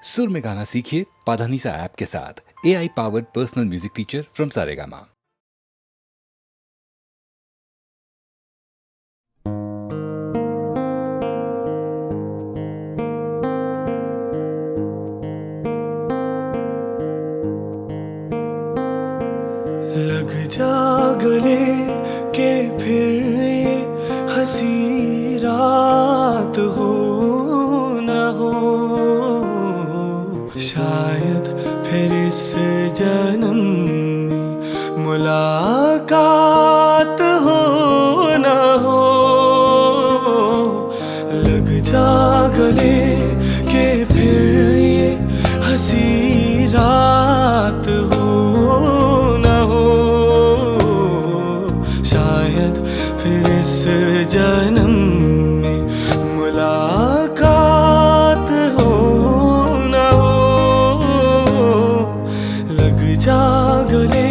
सुर में गाना सीखिए पाधानीसा ऐप के साथ। AI powered personal music teacher from Saregama. लग जा गले के फिर ये हंसी रात हो न हो, शायद फिर इस जन्म में मुलाकात हो न हो। लग जा गले के फिर ये हंसी रात हो न हो, शायद फिर इस जन्म में मुलाकात हो न हो। लग जा गले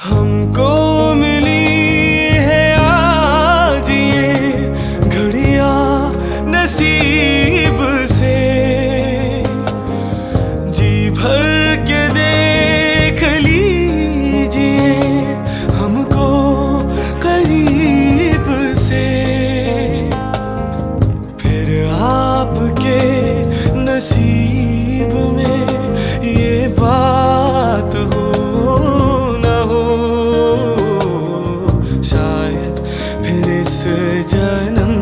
हमको मिली है आज ये घड़ियां नसीब से, जी भर के देख लीजिए हमको करीब से। फिर आपके नसीब में ये बात हो न हो, शायद फिर इस जन्म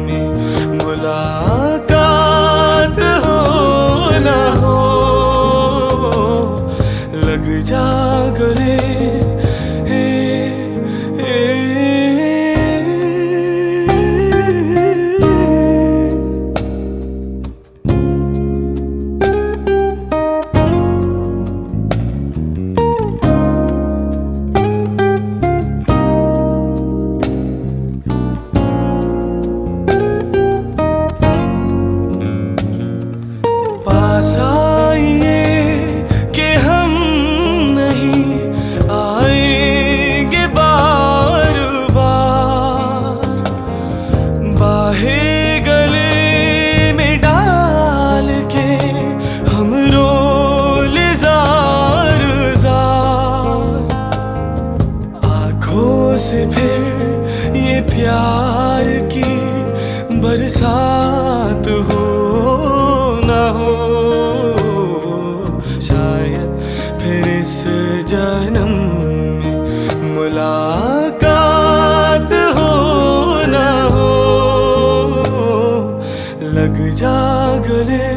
में मुलाकात हो न हो। लग जा गले पास आइए कि हम नहीं आएंगे बार बार, बाहें गले में डाल के हम रोले जार जार। आँखों से फिर ये प्यार की बरसात हो न हो, शायद फिर इस जन्म में मुलाकात हो न हो। लग जा गले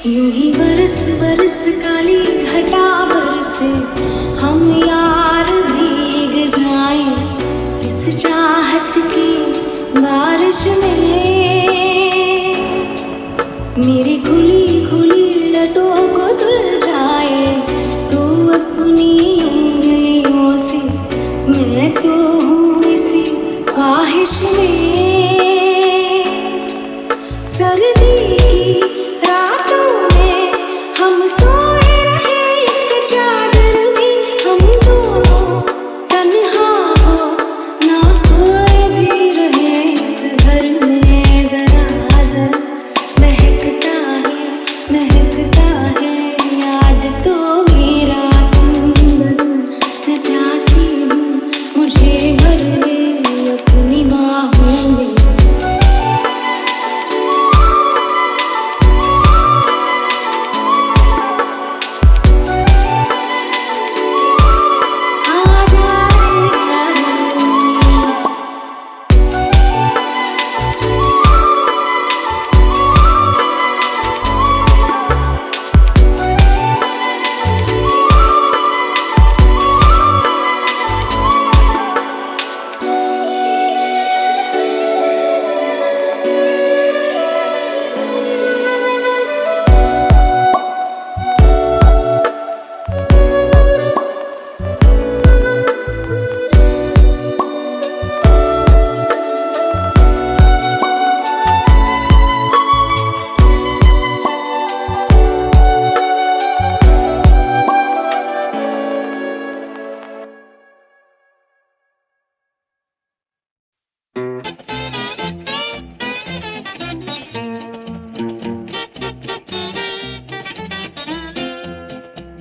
यूं ही बरस बरस काली घटा बरसे, हम यार भीग जाएं इस चाहत की बारिश में। मेरी खुली खुली लटों को सुलझाए तो अपनी उंगलियों से, मैं तो हूँ इसी ख्वाहिश में। सर्दी की रातों में हम सोए रहे एक चादर में, हम दोनों तन्हा हो ना कोई भी रहे इस घर में। जरा जरा महकता है आज तो मेरा तन बदन। मैं प्यासी हूँ, मुझे भर दे अपनी बाहों में।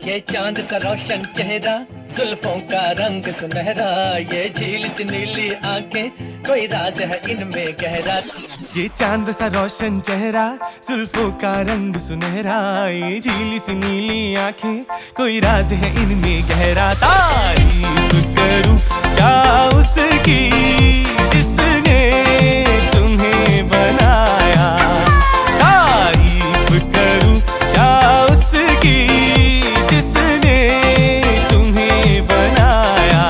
ये चांद सा रोशन चेहरा, जुल्फों का रंग सुनहरा, ये झील सी नीली आंखें, कोई राज है इनमें गहरा। ये चांद सा रोशन चेहरा, जुल्फों का रंग सुनहरा, ये झीली सी नीली आंखें, कोई राज है इनमें गहरा। तारीफ करूं क्या उसकी जिसने तुम्हें बनाया, तारीफ करूं क्या उसकी जिसने तुम्हें बनाया।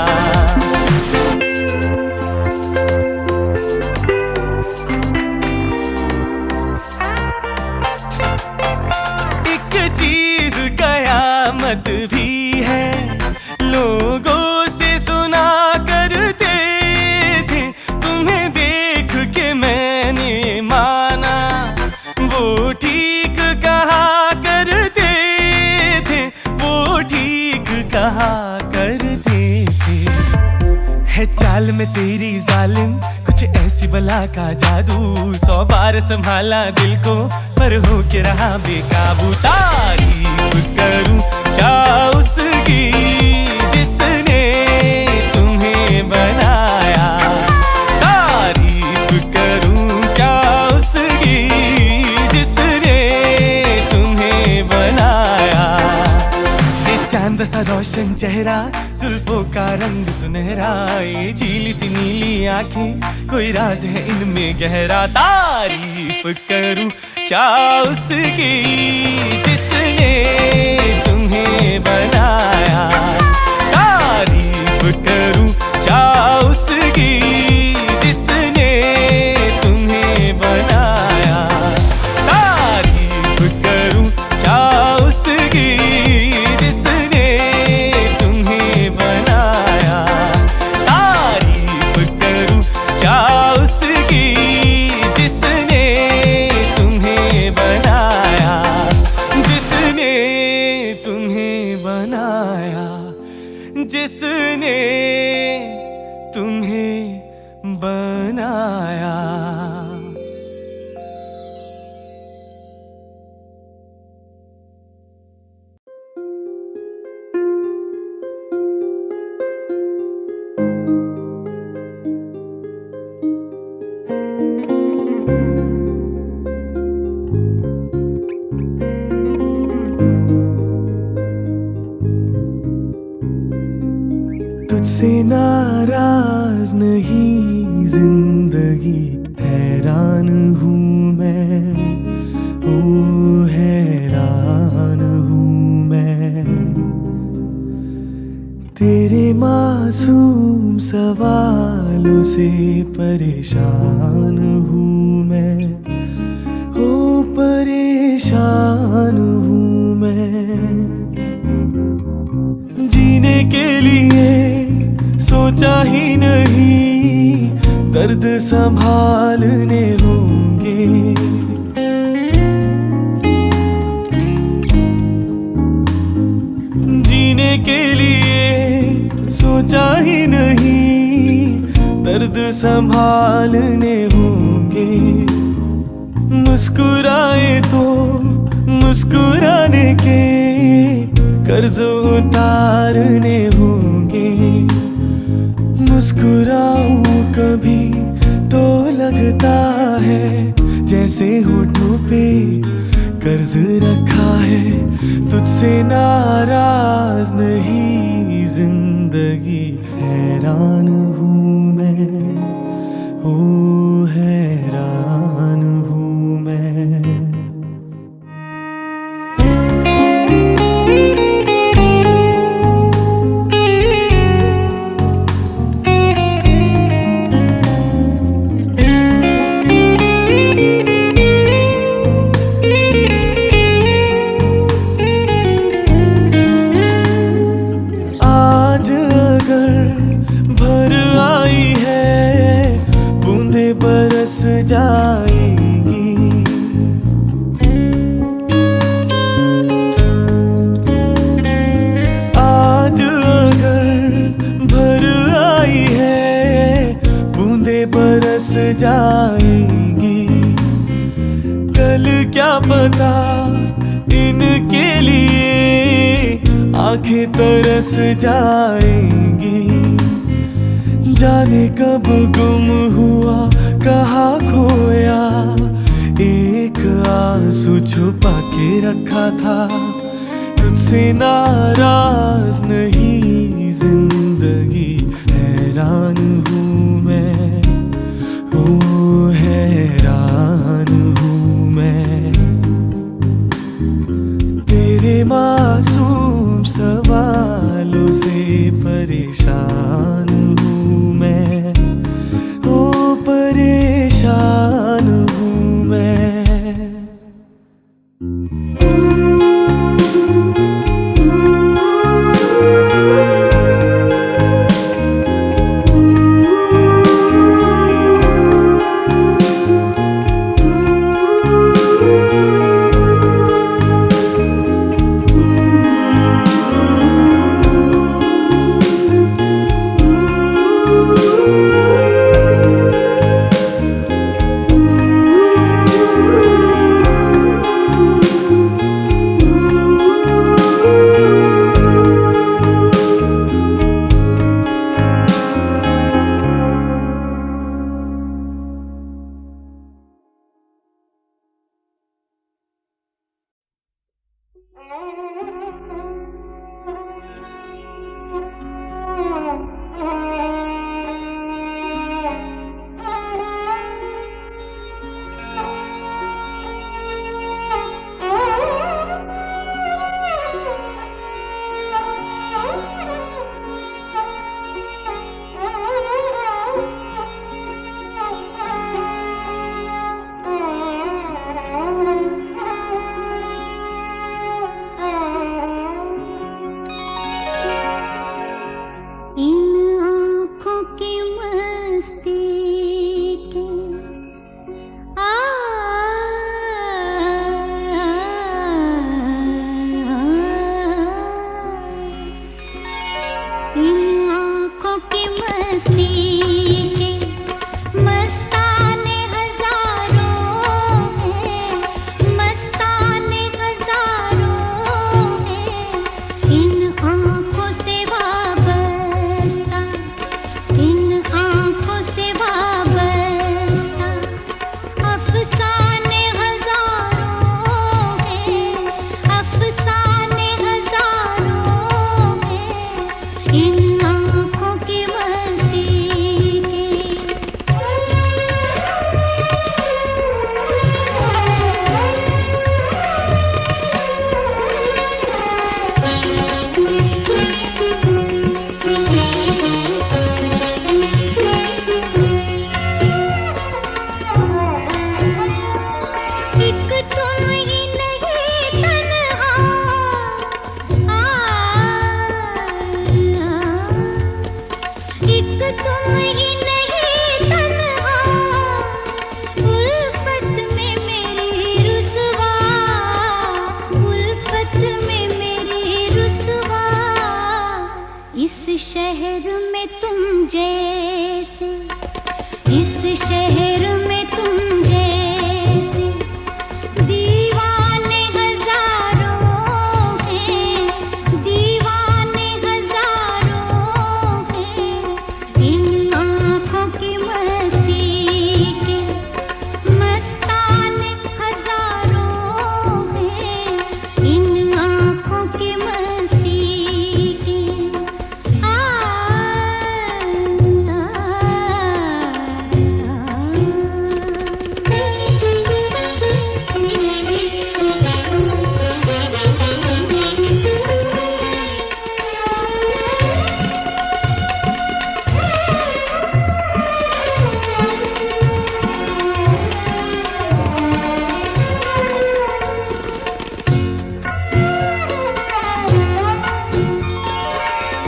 एक चीज कयामत भी है, लोगों से सुना करते थे, तुम्हें देख के मैंने माना, वो ठीक कहा करते थे, वो ठीक कहा करते थे। है चाल में तेरी जालिम कुछ ऐसी बला का जादू, 100 बार संभाला दिल को पर हो के रहा बेकाबू। तारीफ करूं क्या उसकी जिसने तुम्हें बनाया, तारीफ करूं क्या उसकी जिसने तुम्हें बनाया। ये चांद सा रोशन चेहरा, जुल्फों का रंग सुनहरा, ये झीली सी नीली आंखें, कोई राज है इनमें गहरा। तारीफ करूं क्या उसकी जिसने तुम्हें बनाया, तारीफ करूं क्या उसकी जिसने तुम्हें बनाया, तारीफ करूं क्या उसकी जिसने तुम्हें बनाया, तारीफ करूं क्या उसकी जिसने तुम्हें बनाया, जिसने तुम्हें बनाया, जिसने तुम्हें बनाया। तुझसे नाराज नहीं जिंदगी, हैरान हूँ मैं, ओ हैरान। सवालों से परेशान हूँ मैं, हो परेशान हूँ मैं। जीने के लिए सोचा ही नहीं, दर्द संभालने होंगे। जीने के लिए सोचा ही नहीं, दर्द संभालने होंगे। मुस्कुराए तो मुस्कुराने के कर्ज उतारने होंगे। मुस्कुराऊं कभी तो लगता है जैसे होठों पे कर्ज रखा है। तुझसे नाराज नहीं जिंदगी, हैरान हूँ मैं, ओ हैरान हूँ मैं। भर आई है बूंदे बरस जाएंगी। आज अगर भर आई है बूंदे बरस जाएंगी। कल क्या पता इनके लिए आंखें तरस जाएंगी। जाने कब गुम हुआ कहाँ खोया, एक आंसू छुपा के रखा था। तुझसे नाराज नहीं जिंदगी, हैरान हूँ मैं, ओ हैरान हूँ मैं। तेरे मासूम सवालों से परेशान हूँ मैं, ओ परेशान हूँ मैं। इन आँखों की मस्ती तुम ही नहीं तन्हा, उल्फत में मेरी रुसवा, उल्फत में मेरी रुसवा। इस शहर में तुम जैसे, इस शहर में तुम जैसे दीवाने हजारों हैं, दीवाने हजारों हैं। इन आँखों की मस्ती के मस्ताने हजारों हैं, इन आँखों की मस्ती के।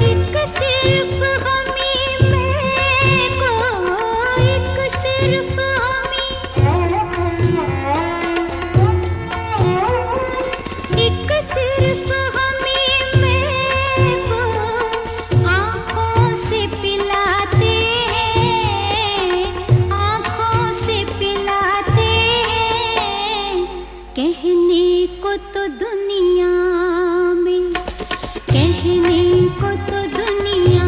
एक सिर्फ हमी में को, एक सिर्फ हमी, एक सिर्फ हमी में को आँखों से पिलाते हैं, आँखों से पिलाते हैं। कहने को तो दुनिया में, कहने को तो दुनिया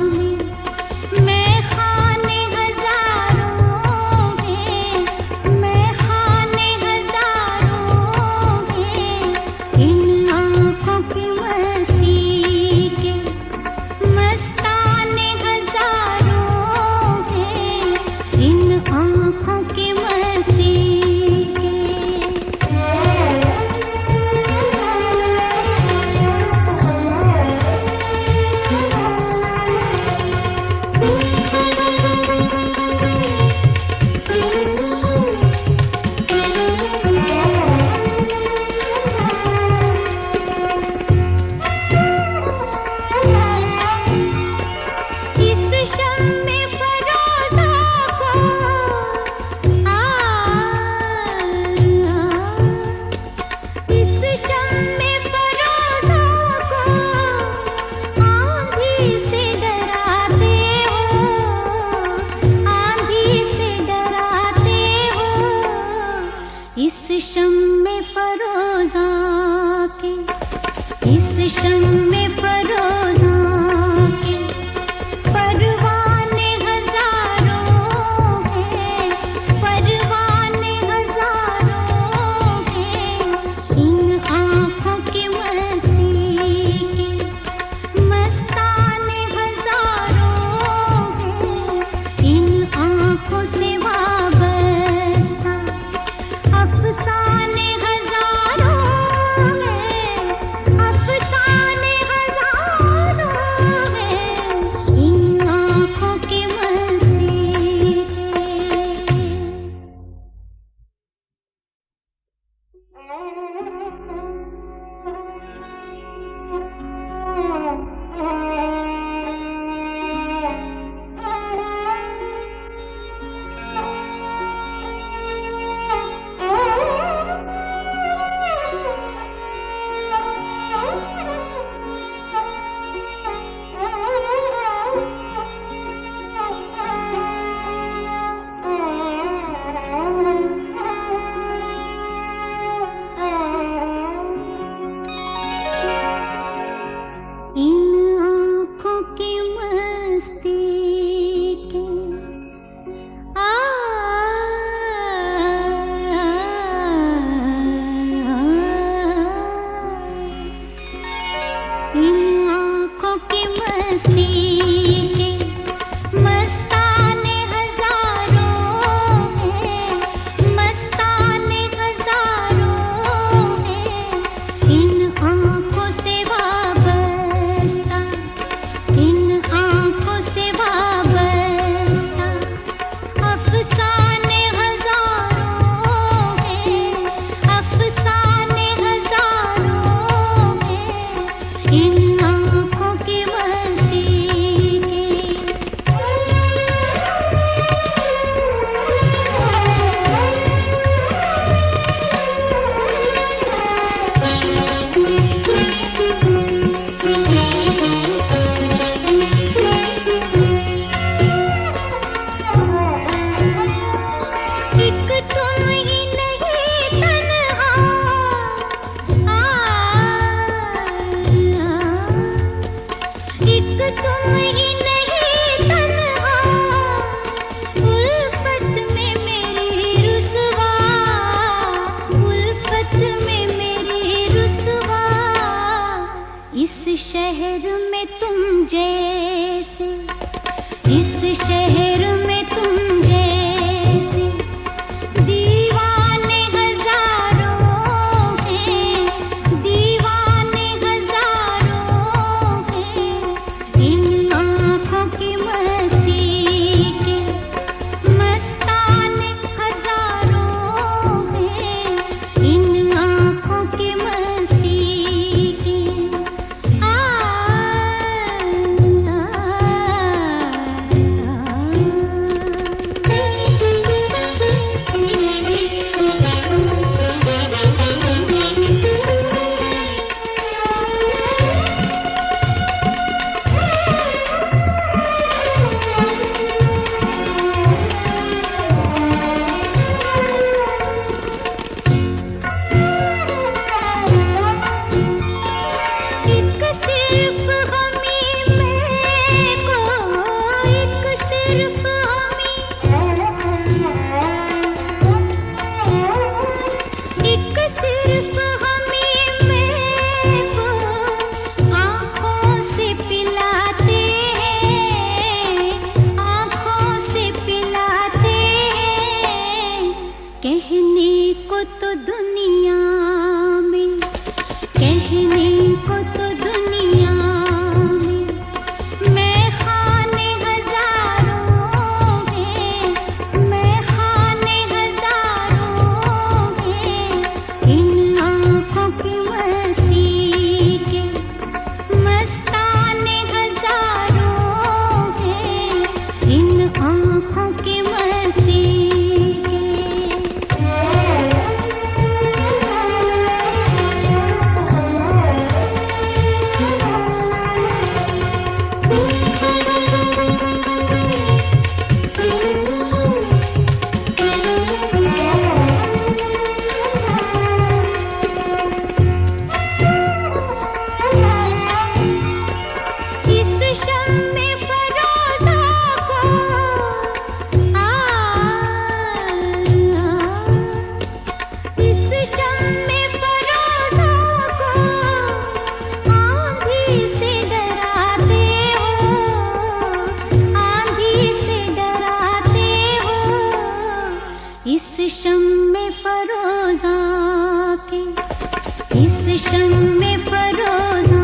में मैं खाने हजारों हैं, मैं खाने हजारों हैं। इन आँखों की मस्ती के मस्ताने हजारों हैं, इन आँखों की मस्ती के। इस शम्मे फरोज़ा को इस शम्मे फरोज़ा को आँधी से डराते हो, आँधी से डराते हो। इस शम्मे फरोज़ा के, इस शम्मे फरोज़ा के परवाने हजारों हैं, परवाने हजारों हैं। इन आँखों की मस्ती के मस्ताने हजारों हैं, इन आँखों से वाबस्ता अफसाने हजारों हैं, अफसाने हजारों शम्मे फरोजा के, इस शम्मे फरोजा